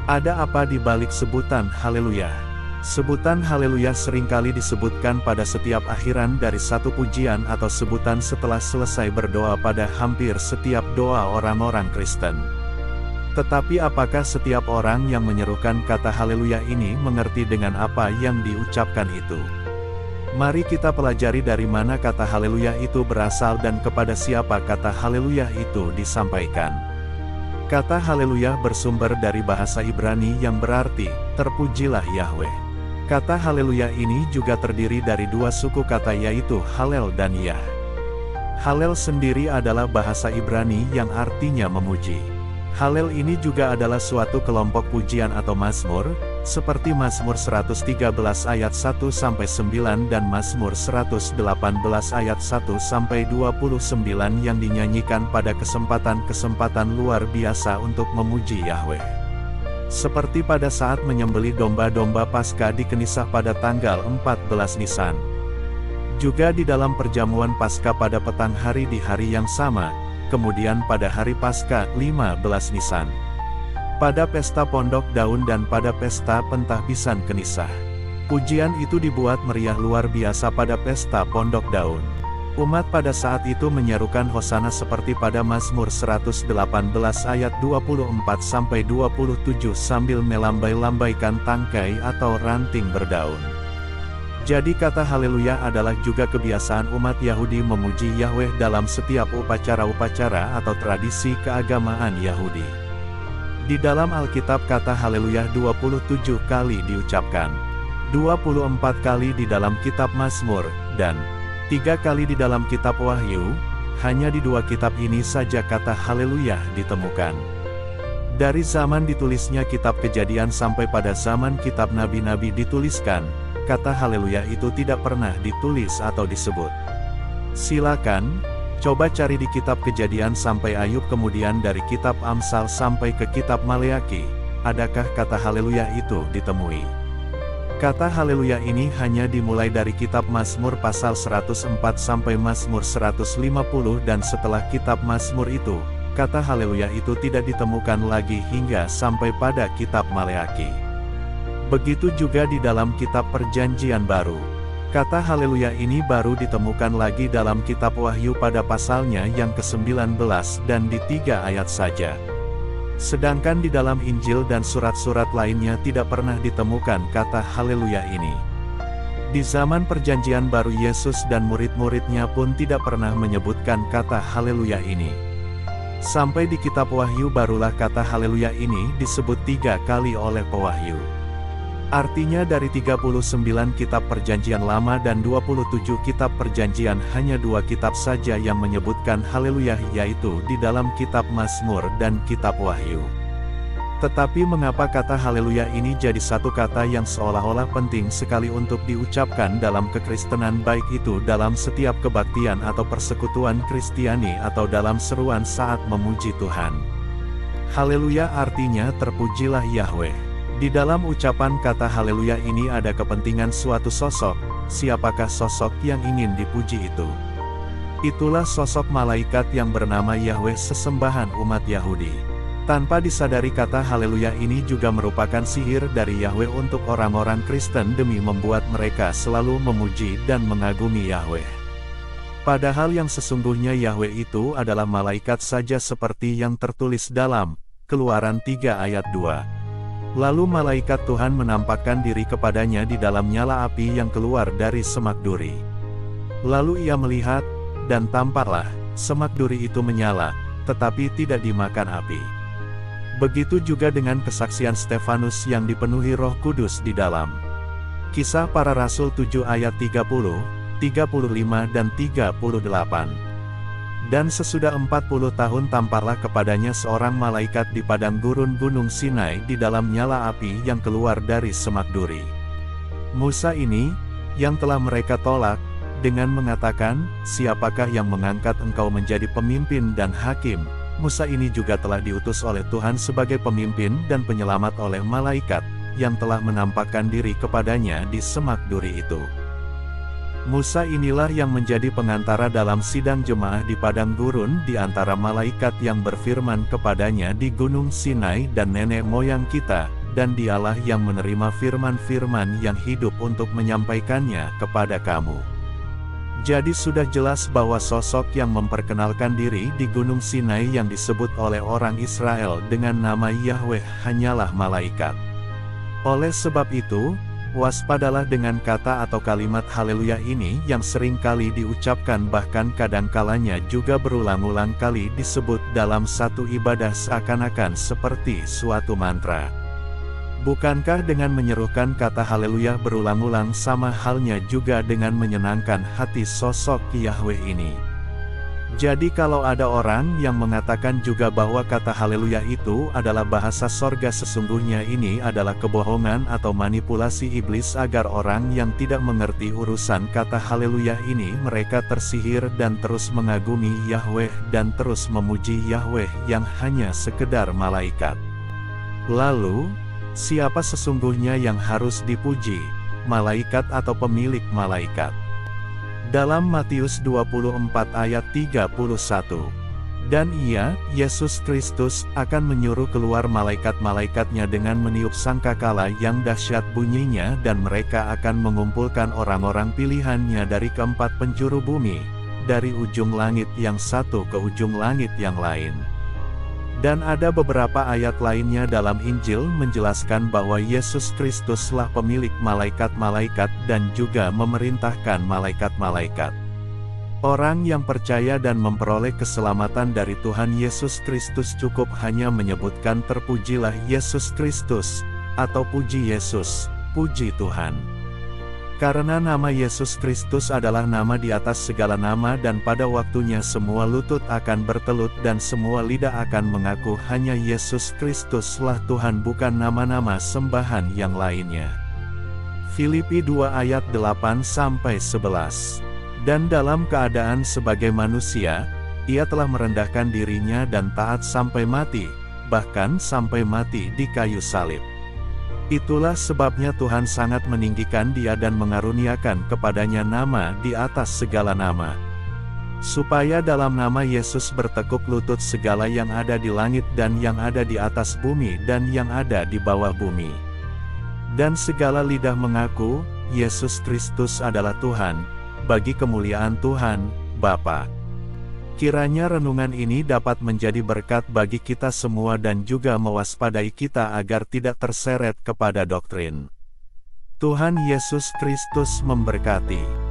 Ada apa di balik sebutan haleluya? Sebutan haleluya seringkali disebutkan pada setiap akhiran dari satu pujian atau sebutan setelah selesai berdoa pada hampir setiap doa orang-orang Kristen. Tetapi apakah setiap orang yang menyerukan kata haleluya ini mengerti dengan apa yang diucapkan itu? Mari kita pelajari dari mana kata haleluya itu berasal dan kepada siapa kata haleluya itu disampaikan. Kata haleluya bersumber dari bahasa Ibrani yang berarti, terpujilah Yahweh. Kata haleluya ini juga terdiri dari dua suku kata yaitu halel dan yah. Halel sendiri adalah bahasa Ibrani yang artinya memuji. Halel ini juga adalah suatu kelompok pujian atau mazmur, seperti Mazmur 113 ayat 1-9 dan Mazmur 118 ayat 1-29 yang dinyanyikan pada kesempatan-kesempatan luar biasa untuk memuji Yahweh. Seperti pada saat menyembelih domba-domba Paskah di Kenisah pada tanggal 14 Nisan. Juga di dalam perjamuan Paskah pada petang hari di hari yang sama, kemudian pada hari Paskah 15 Nisan. Pada pesta Pondok Daun dan pada pesta Pentahbisan Kenisah. Pujian itu dibuat meriah luar biasa pada pesta Pondok Daun. Umat pada saat itu menyerukan hosana seperti pada Mazmur 118 ayat 24-27 sambil melambai-lambaikan tangkai atau ranting berdaun. Jadi kata haleluya adalah juga kebiasaan umat Yahudi memuji Yahweh dalam setiap upacara-upacara atau tradisi keagamaan Yahudi. Di dalam Alkitab kata haleluya 27 kali diucapkan, 24 kali di dalam kitab Mazmur, dan 3 kali di dalam kitab Wahyu. Hanya di 2 kitab ini saja kata haleluya ditemukan. Dari zaman ditulisnya kitab Kejadian sampai pada zaman kitab nabi-nabi dituliskan, kata haleluya itu tidak pernah ditulis atau disebut. Silakan coba cari di kitab Kejadian sampai Ayub, kemudian dari kitab Amsal sampai ke kitab Maleaki, adakah kata haleluya itu ditemui? Kata haleluya ini hanya dimulai dari kitab Mazmur pasal 104 sampai Mazmur 150 dan setelah kitab Mazmur itu, kata haleluya itu tidak ditemukan lagi hingga sampai pada kitab Maleaki. Begitu juga di dalam kitab Perjanjian Baru. Kata haleluya ini baru ditemukan lagi dalam kitab Wahyu pada pasalnya yang ke-19 dan di 3 ayat saja. Sedangkan di dalam Injil dan surat-surat lainnya tidak pernah ditemukan kata haleluya ini. Di zaman Perjanjian Baru Yesus dan murid-muridnya pun tidak pernah menyebutkan kata haleluya ini. Sampai di kitab Wahyu barulah kata haleluya ini disebut 3 kali oleh pewahyu. Artinya dari 39 kitab Perjanjian Lama dan 27 kitab Perjanjian hanya 2 kitab saja yang menyebutkan haleluya, yaitu di dalam kitab Mazmur dan kitab Wahyu. Tetapi mengapa kata haleluya ini jadi satu kata yang seolah-olah penting sekali untuk diucapkan dalam kekristenan, baik itu dalam setiap kebaktian atau persekutuan Kristiani atau dalam seruan saat memuji Tuhan? Haleluya artinya terpujilah Yahweh. Di dalam ucapan kata haleluya ini ada kepentingan suatu sosok. Siapakah sosok yang ingin dipuji itu? Itulah sosok malaikat yang bernama Yahweh, sesembahan umat Yahudi. Tanpa disadari kata haleluya ini juga merupakan sihir dari Yahweh untuk orang-orang Kristen demi membuat mereka selalu memuji dan mengagumi Yahweh. Padahal yang sesungguhnya Yahweh itu adalah malaikat saja seperti yang tertulis dalam Keluaran 3 ayat 2. Lalu malaikat Tuhan menampakkan diri kepadanya di dalam nyala api yang keluar dari semak duri. Lalu ia melihat, dan tampaklah, semak duri itu menyala, tetapi tidak dimakan api. Begitu juga dengan kesaksian Stefanus yang dipenuhi Roh Kudus di dalam Kisah Para Rasul 7 ayat 30, 35 dan 38. Dan sesudah 40 tahun tampaklah kepadanya seorang malaikat di padang gurun Gunung Sinai di dalam nyala api yang keluar dari semak duri. Musa ini, yang telah mereka tolak, dengan mengatakan, "Siapakah yang mengangkat engkau menjadi pemimpin dan hakim?" Musa ini juga telah diutus oleh Tuhan sebagai pemimpin dan penyelamat oleh malaikat, yang telah menampakkan diri kepadanya di semak duri itu. Musa inilah yang menjadi pengantara dalam sidang jemaah di padang gurun di antara malaikat yang berfirman kepadanya di Gunung Sinai dan nenek moyang kita, dan Dialah yang menerima firman-firman yang hidup untuk menyampaikannya kepada kamu. Jadi sudah jelas bahwa sosok yang memperkenalkan diri di Gunung Sinai yang disebut oleh orang Israel dengan nama Yahweh hanyalah malaikat. Oleh sebab itu, waspadalah dengan kata atau kalimat haleluya ini yang sering kali diucapkan, bahkan kadang-kalanya juga berulang-ulang kali disebut dalam satu ibadah seakan-akan seperti suatu mantra. Bukankah dengan menyerukan kata haleluya berulang-ulang sama halnya juga dengan menyenangkan hati sosok Yahweh ini? Jadi kalau ada orang yang mengatakan juga bahwa kata haleluya itu adalah bahasa sorga, sesungguhnya ini adalah kebohongan atau manipulasi iblis agar orang yang tidak mengerti urusan kata haleluya ini mereka tersihir dan terus mengagumi Yahweh dan terus memuji Yahweh yang hanya sekedar malaikat. Lalu, siapa sesungguhnya yang harus dipuji, malaikat atau pemilik malaikat? Dalam Matius 24 ayat 31, dan Ia, Yesus Kristus, akan menyuruh keluar malaikat-malaikatnya dengan meniup sangkakala yang dahsyat bunyinya, dan mereka akan mengumpulkan orang-orang pilihannya dari keempat penjuru bumi, dari ujung langit yang satu ke ujung langit yang lain. Dan ada beberapa ayat lainnya dalam Injil menjelaskan bahwa Yesus Kristuslah pemilik malaikat-malaikat dan juga memerintahkan malaikat-malaikat. Orang yang percaya dan memperoleh keselamatan dari Tuhan Yesus Kristus cukup hanya menyebutkan terpujilah Yesus Kristus, atau puji Yesus, puji Tuhan. Karena nama Yesus Kristus adalah nama di atas segala nama, dan pada waktunya semua lutut akan bertelut dan semua lidah akan mengaku hanya Yesus Kristuslah Tuhan, bukan nama-nama sembahan yang lainnya. Filipi 2 ayat 8-11. Dan dalam keadaan sebagai manusia, Ia telah merendahkan dirinya dan taat sampai mati, bahkan sampai mati di kayu salib. Itulah sebabnya Tuhan sangat meninggikan Dia dan mengaruniakan kepadanya nama di atas segala nama, supaya dalam nama Yesus bertekuk lutut segala yang ada di langit dan yang ada di atas bumi dan yang ada di bawah bumi, dan segala lidah mengaku Yesus Kristus adalah Tuhan, bagi kemuliaan Tuhan Bapa. Kiranya renungan ini dapat menjadi berkat bagi kita semua dan juga mewaspadai kita agar tidak terseret kepada doktrin. Tuhan Yesus Kristus memberkati.